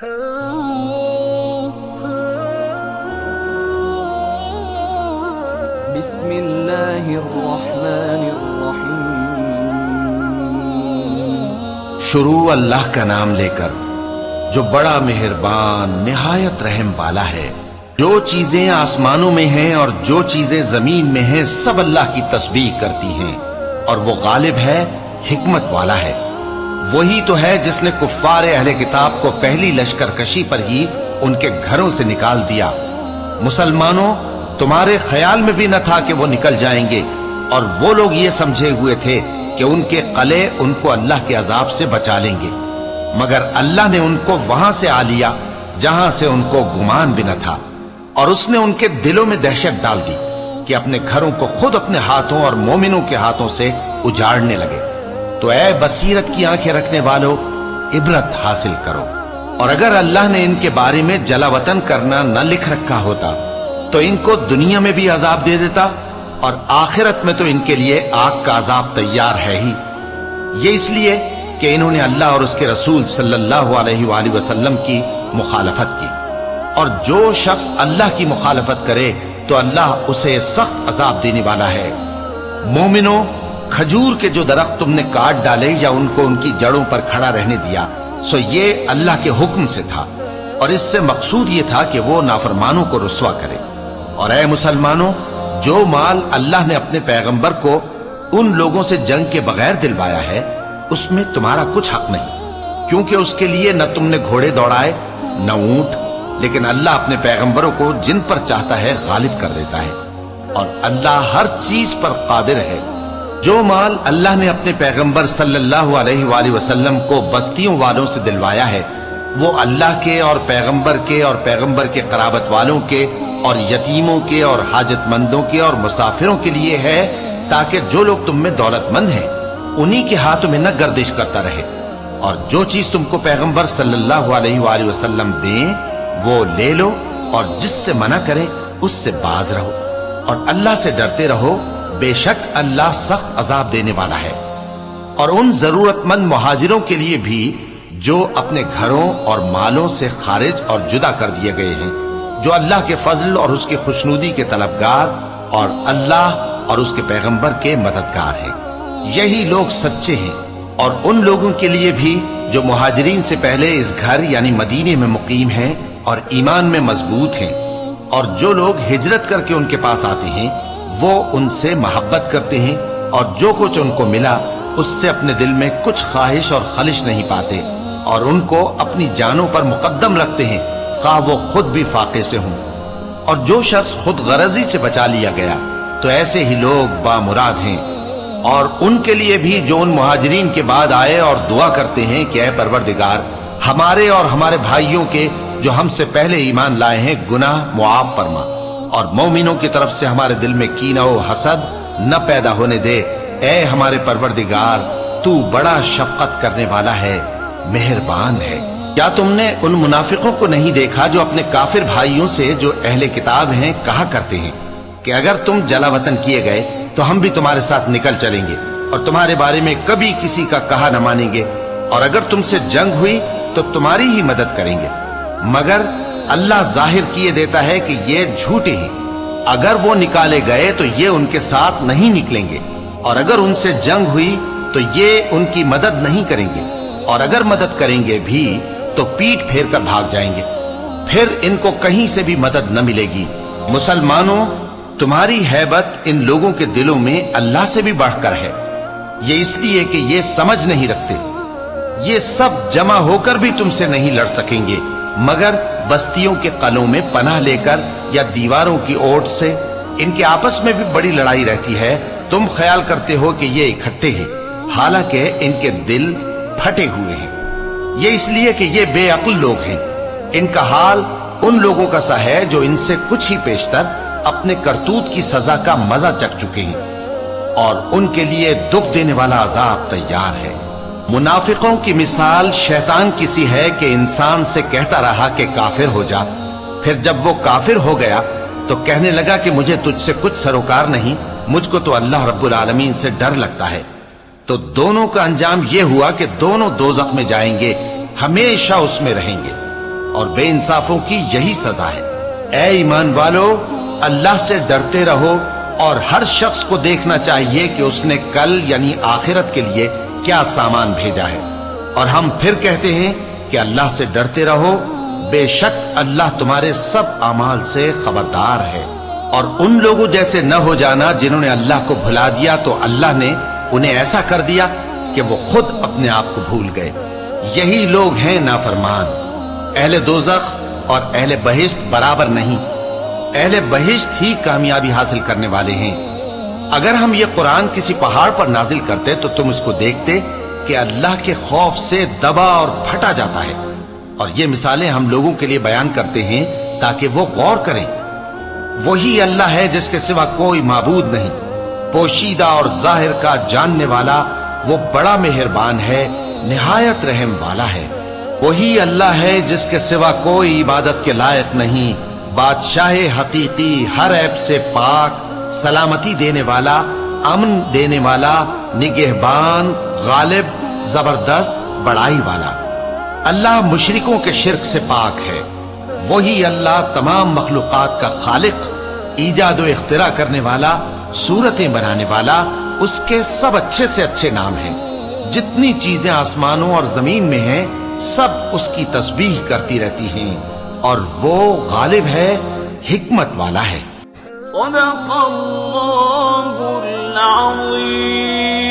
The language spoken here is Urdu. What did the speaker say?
بسم اللہ الرحمن الرحیم۔ شروع اللہ کا نام لے کر جو بڑا مہربان نہایت رحم والا ہے۔ جو چیزیں آسمانوں میں ہیں اور جو چیزیں زمین میں ہیں سب اللہ کی تسبیح کرتی ہیں، اور وہ غالب ہے، حکمت والا ہے۔ وہی تو ہے جس نے کفار اہل کتاب کو پہلی لشکر کشی پر ہی ان کے گھروں سے نکال دیا۔ مسلمانوں، تمہارے خیال میں بھی نہ تھا کہ وہ نکل جائیں گے، اور وہ لوگ یہ سمجھے ہوئے تھے کہ ان کے قلعے ان کو اللہ کے عذاب سے بچا لیں گے، مگر اللہ نے ان کو وہاں سے آ لیا جہاں سے ان کو گمان بھی نہ تھا، اور اس نے ان کے دلوں میں دہشت ڈال دی کہ اپنے گھروں کو خود اپنے ہاتھوں اور مومنوں کے ہاتھوں سے اجاڑنے لگے۔ تو اے بصیرت کی آنکھیں رکھنے والو، عبرت حاصل کرو۔ اور اگر اللہ نے ان کے بارے میں جلا وطن کرنا نہ لکھ رکھا ہوتا تو ان کو دنیا میں بھی عذاب دے دیتا، اور آخرت میں تو ان کے لیے آگ کا عذاب تیار ہے ہی۔ یہ اس لیے کہ انہوں نے اللہ اور اس کے رسول صلی اللہ علیہ وآلہ وسلم کی مخالفت کی، اور جو شخص اللہ کی مخالفت کرے تو اللہ اسے سخت عذاب دینے والا ہے۔ مومنوں، کھجور کے جو درخت تم نے کاٹ ڈالے یا ان کو ان کی جڑوں پر کھڑا رہنے دیا، سو یہ اللہ کے حکم سے تھا، اور اس سے مقصود یہ تھا کہ وہ نافرمانوں کو رسوا کرے۔ اور اے مسلمانوں، جو مال اللہ نے اپنے پیغمبر کو ان لوگوں سے جنگ کے بغیر دلوایا ہے اس میں تمہارا کچھ حق نہیں، کیونکہ اس کے لیے نہ تم نے گھوڑے دوڑائے نہ اونٹ، لیکن اللہ اپنے پیغمبروں کو جن پر چاہتا ہے غالب کر دیتا ہے، اور اللہ ہر چیز پر قادر ہے۔ جو مال اللہ نے اپنے پیغمبر صلی اللہ علیہ وآلہ وسلم کو بستیوں والوں سے دلوایا ہے وہ اللہ کے اور پیغمبر کے قرابت والوں کے اور یتیموں کے اور حاجت مندوں کے اور مسافروں کے لیے ہے، تاکہ جو لوگ تم میں دولت مند ہیں انہی کے ہاتھوں میں نہ گردش کرتا رہے، اور جو چیز تم کو پیغمبر صلی اللہ علیہ وآلہ وسلم دیں وہ لے لو، اور جس سے منع کرے اس سے باز رہو، اور اللہ سے ڈرتے رہو، بے شک اللہ سخت عذاب دینے والا ہے۔ اور ان ضرورت مند مہاجروں کے لیے بھی جو اپنے گھروں اور مالوں سے خارج اور جدا کر دیے گئے ہیں، جو اللہ کے فضل اور اس کی خوشنودی کے طلبگار اور اللہ اور اس کے پیغمبر کے مددگار ہیں، یہی لوگ سچے ہیں۔ اور ان لوگوں کے لیے بھی جو مہاجرین سے پہلے اس گھر یعنی مدینے میں مقیم ہیں اور ایمان میں مضبوط ہیں، اور جو لوگ ہجرت کر کے ان کے پاس آتے ہیں وہ ان سے محبت کرتے ہیں، اور جو کچھ ان کو ملا اس سے اپنے دل میں کچھ خواہش اور خلش نہیں پاتے، اور ان کو اپنی جانوں پر مقدم رکھتے ہیں خواہ وہ خود بھی فاقے سے ہوں۔ اور جو شخص خود غرضی سے بچا لیا گیا تو ایسے ہی لوگ بامراد ہیں۔ اور ان کے لیے بھی جو ان مہاجرین کے بعد آئے اور دعا کرتے ہیں کہ اے پروردگار، ہمارے اور ہمارے بھائیوں کے جو ہم سے پہلے ایمان لائے ہیں گناہ معاف فرما، اور مومنوں کی طرف سے ہمارے دل میں کینہ و حسد نہ پیدا ہونے دے۔ اے ہمارے پروردگار، تو بڑا شفقت کرنے والا ہے، مہربان ہے۔ کیا تم نے ان منافقوں کو نہیں دیکھا جو اپنے کافر بھائیوں سے جو اہل کتاب ہیں کہا کرتے ہیں کہ اگر تم جلا وطن کیے گئے تو ہم بھی تمہارے ساتھ نکل چلیں گے، اور تمہارے بارے میں کبھی کسی کا کہا نہ مانیں گے، اور اگر تم سے جنگ ہوئی تو تمہاری ہی مدد کریں گے، مگر اللہ ظاہر کیے دیتا ہے کہ یہ جھوٹے ہیں۔ اگر وہ نکالے گئے تو یہ ان کے ساتھ نہیں نکلیں گے، اور اگر ان سے جنگ ہوئی تو یہ ان کی مدد نہیں کریں گے، اور اگر مدد کریں گے بھی تو پیٹ پھیر کر بھاگ جائیں گے، پھر ان کو کہیں سے بھی مدد نہ ملے گی۔ مسلمانوں، تمہاری ہیبت ان لوگوں کے دلوں میں اللہ سے بھی بڑھ کر ہے، یہ اس لیے کہ یہ سمجھ نہیں رکھتے۔ یہ سب جمع ہو کر بھی تم سے نہیں لڑ سکیں گے، مگر بستیوں کے قلعوں میں پناہ لے کر یا دیواروں کی اوٹ سے۔ ان کے آپس میں بھی بڑی لڑائی رہتی ہے، تم خیال کرتے ہو کہ یہ اکٹھے ہیں، حالانکہ ان کے دل پھٹے ہوئے ہیں۔ یہ اس لیے کہ یہ بے عقل لوگ ہیں۔ ان کا حال ان لوگوں کا سا ہے جو ان سے کچھ ہی پیشتر اپنے کرتوت کی سزا کا مزہ چکھ چکے ہیں، اور ان کے لیے دکھ دینے والا عذاب تیار ہے۔ منافقوں کی مثال شیطان کی سی ہے کہ انسان سے کہتا رہا کہ کافر ہو جا، پھر جب وہ کافر ہو گیا تو کہنے لگا کہ مجھے تجھ سے کچھ سروکار نہیں، مجھ کو تو اللہ رب العالمین سے ڈر لگتا ہے۔ تو دونوں کا انجام یہ ہوا کہ دونوں دوزخ میں جائیں گے، ہمیشہ اس میں رہیں گے۔ اور بے انصافوں کی یہی سزا ہے۔ اے ایمان والو، اللہ سے ڈرتے رہو اور ہر شخص کو دیکھنا چاہیے کہ اس نے کل یعنی آخرت کے لیے کیا سامان بھیجا ہے۔ اور ہم پھر کہتے ہیں کہ اللہ سے ڈرتے رہو، بے شک اللہ تمہارے سب اعمال سے خبردار ہے۔ اور ان لوگوں جیسے نہ ہو جانا جنہوں نے اللہ کو بھلا دیا تو اللہ نے انہیں ایسا کر دیا کہ وہ خود اپنے آپ کو بھول گئے۔ یہی لوگ ہیں نافرمان۔ اہل دوزخ اور اہل بہشت برابر نہیں، اہل بہشت ہی کامیابی حاصل کرنے والے ہیں۔ اگر ہم یہ قرآن کسی پہاڑ پر نازل کرتے تو تم اس کو دیکھتے کہ اللہ کے خوف سے دبا اور پھٹا جاتا ہے۔ اور یہ مثالیں ہم لوگوں کے لیے بیان کرتے ہیں تاکہ وہ غور کریں۔ وہی اللہ ہے جس کے سوا کوئی معبود نہیں، پوشیدہ اور ظاہر کا جاننے والا، وہ بڑا مہربان ہے، نہایت رحم والا ہے۔ وہی اللہ ہے جس کے سوا کوئی عبادت کے لائق نہیں، بادشاہ حقیقی، ہر عیب سے پاک، سلامتی دینے والا، امن دینے والا، نگہبان، غالب، زبردست، بڑائی والا۔ اللہ مشرکوں کے شرک سے پاک ہے۔ وہی اللہ تمام مخلوقات کا خالق، ایجاد و اختراع کرنے والا، صورتیں بنانے والا، اس کے سب اچھے سے اچھے نام ہیں۔ جتنی چیزیں آسمانوں اور زمین میں ہیں سب اس کی تسبیح کرتی رہتی ہیں، اور وہ غالب ہے، حکمت والا ہے۔ صدق اللہ العظیم۔